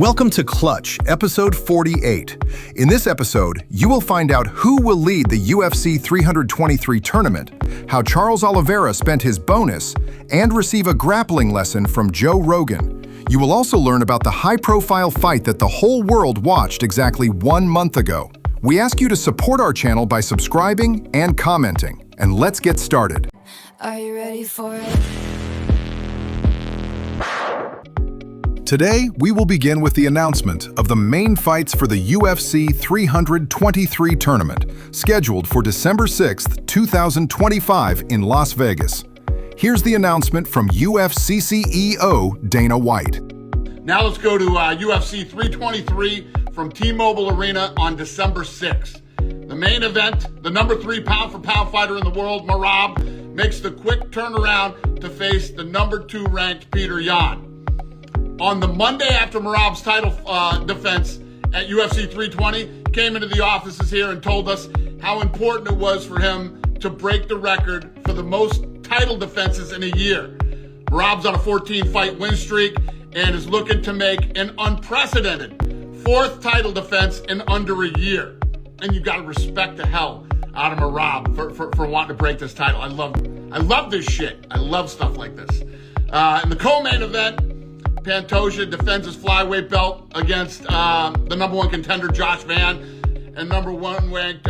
Welcome to Clutch, episode 48. In this episode, you will find out who will lead the UFC 323 tournament, how Charles Oliveira spent his bonus, and receive a grappling lesson from Joe Rogan. You will also learn about the high-profile fight that the whole world watched exactly 1 month ago. We ask you to support our channel by subscribing and commenting. And let's get started. Are you ready for it? Today, we will begin with the announcement of the main fights for the UFC 323 tournament, scheduled for December 6th, 2025 in Las Vegas. Here's the announcement from UFC CEO Dana White. Now let's go to UFC 323 from T-Mobile Arena on December 6th. The main event, the number 3 pound-for-pound fighter in the world, Merab, makes the quick turnaround to face the number 2 ranked Peter Yan. On the Monday after Merab's title defense at UFC 320, came into the offices here and told us how important it was for him to break the record for the most title defenses in a year. Merab's on a 14-fight win streak and is looking to make an unprecedented 4th title defense in under a year. And you got to respect the hell out of Merab for wanting to break this title. I love this shit. I love stuff like this. In the co-main event, Pantoja defends his flyweight belt against the number 1 contender Josh Van, and number one ranked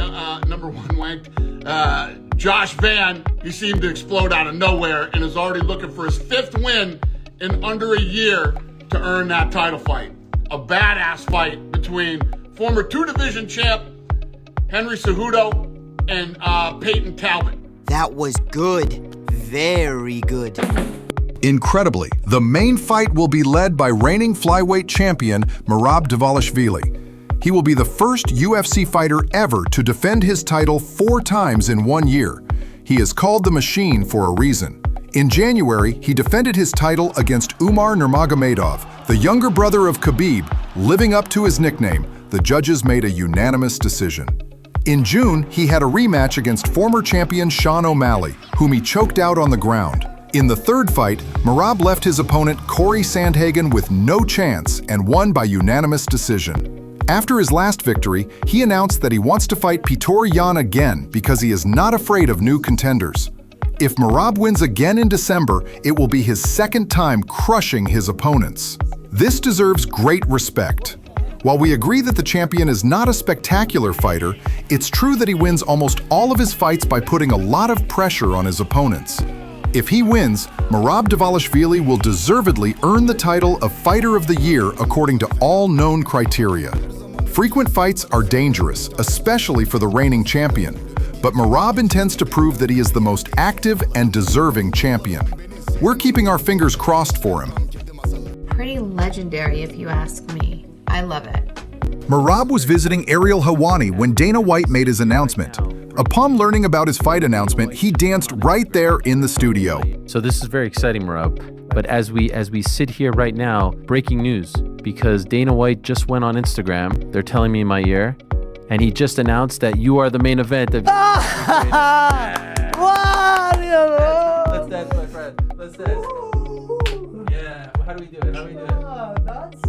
Josh Van. He seemed to explode out of nowhere and is already looking for his 5th win in under a year to earn that title fight. A badass fight between former 2-division champ Henry Cejudo and Peyton Talbot. That was good. Very good. Incredibly, the main fight will be led by reigning flyweight champion Merab Dvalishvili. He will be the first UFC fighter ever to defend his title 4 times in 1 year. He is called the Machine for a reason. In January, he defended his title against Umar Nurmagomedov, the younger brother of Khabib. Living up to his nickname, the judges made a unanimous decision. In June, he had a rematch against former champion Sean O'Malley, whom he choked out on the ground. In the 3rd fight, Merab left his opponent Corey Sandhagen with no chance and won by unanimous decision. After his last victory, he announced that he wants to fight Petr Yan again because he is not afraid of new contenders. If Merab wins again in December, it will be his 2nd time crushing his opponents. This deserves great respect. While we agree that the champion is not a spectacular fighter, it's true that he wins almost all of his fights by putting a lot of pressure on his opponents. If he wins, Merab Dvalishvili will deservedly earn the title of Fighter of the Year according to all known criteria. Frequent fights are dangerous, especially for the reigning champion, but Merab intends to prove that he is the most active and deserving champion. We're keeping our fingers crossed for him. Pretty legendary, if you ask me. I love it. Merab was visiting Ariel Helwani when Dana White made his announcement. Upon learning about his fight announcement, he danced right there in the studio. So this is very exciting, Merab. But as we sit here right now, breaking news, because Dana White just went on Instagram, they're telling me in my ear, and he just announced that you are the main event of Let's dance, my friend. Let's dance. Yeah. How do we do it?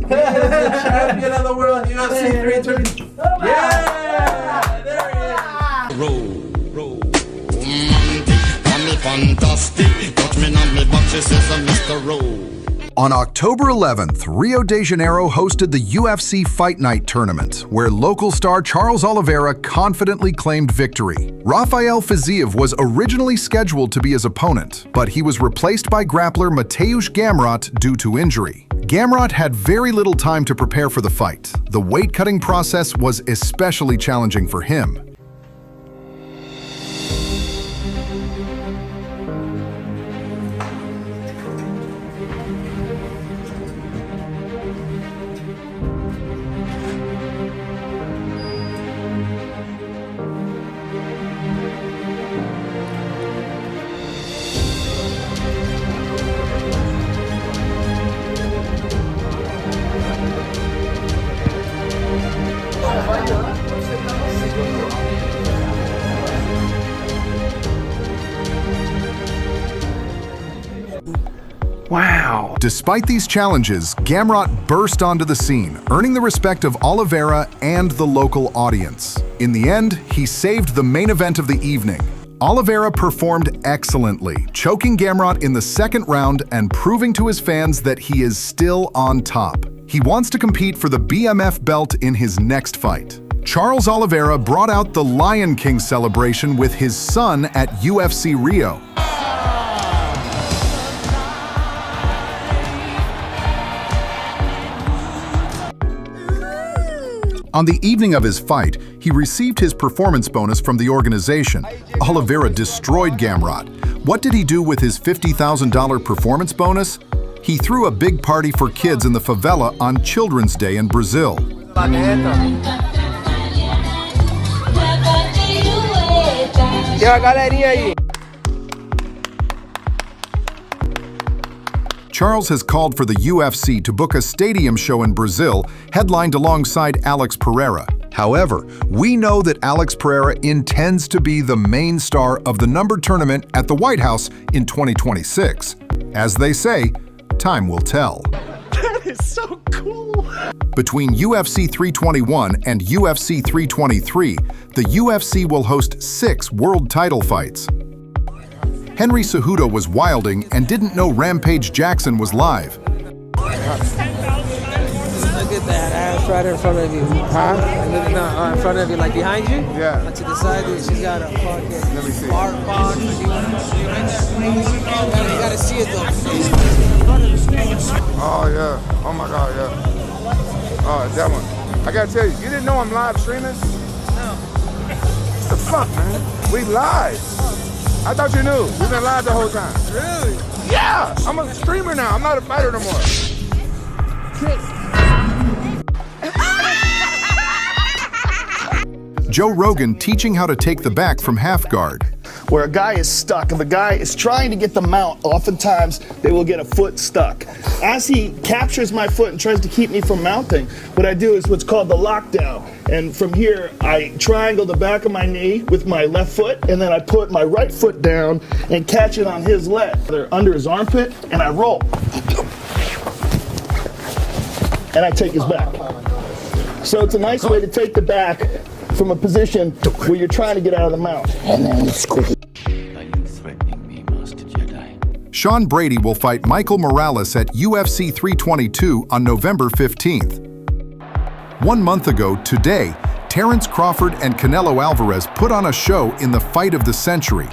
He is the champion of the world, UFC 323. Yeah! There he is. Roll, fantastic. Touch me on me back, she says I'm Mr. Roll. On October 11th, Rio de Janeiro hosted the UFC Fight Night tournament, where local star Charles Oliveira confidently claimed victory. Rafael Fiziev was originally scheduled to be his opponent, but he was replaced by grappler Mateusz Gamrot due to injury. Gamrot had very little time to prepare for the fight. The weight-cutting process was especially challenging for him. Wow. Despite these challenges, Gamrot burst onto the scene, earning the respect of Oliveira and the local audience. In the end, he saved the main event of the evening. Oliveira performed excellently, choking Gamrot in the second round and proving to his fans that he is still on top. He wants to compete for the BMF belt in his next fight. Charles Oliveira brought out the Lion King celebration with his son at UFC Rio. On the evening of his fight, he received his performance bonus from the organization. Oliveira destroyed Gamrot. What did he do with his $50,000 performance bonus? He threw a big party for kids in the favela on Children's Day in Brazil. Charles has called for the UFC to book a stadium show in Brazil, headlined alongside Alex Pereira. However, we know that Alex Pereira intends to be the main star of the numbered tournament at the White House in 2026. As they say, time will tell. That is so cool. Between UFC 321 and UFC 323, the UFC will host 6 world title fights. Henry Cejudo was wilding and didn't know Rampage Jackson was live. Look at that ass right in front of you. Huh? No, in front of you, like behind you? Yeah. To the side, dude, she's got a fucking Let me see. bar box. You gotta see it though. Oh, yeah. Oh, my God, yeah. Oh, that one. I gotta tell you, you didn't know I'm live streaming? No. What the fuck, man? We live. I thought you knew. We've been live the whole time. Really? Yeah! I'm a streamer now. I'm not a fighter no more. Joe Rogan teaching how to take the back from half guard. Where a guy is stuck, if a guy is trying to get the mount, oftentimes they will get a foot stuck. As he captures my foot and tries to keep me from mounting, what I do is what's called the lockdown. And from here, I triangle the back of my knee with my left foot, and then I put my right foot down and catch it on his leg. They're under his armpit, and I roll. And I take his back. So it's a nice way to take the back from a position where you're trying to get out of the mount. And then it's cool. Sean Brady will fight Michael Morales at UFC 322 on November 15th. 1 month ago today, Terence Crawford and Canelo Alvarez put on a show in the fight of the century.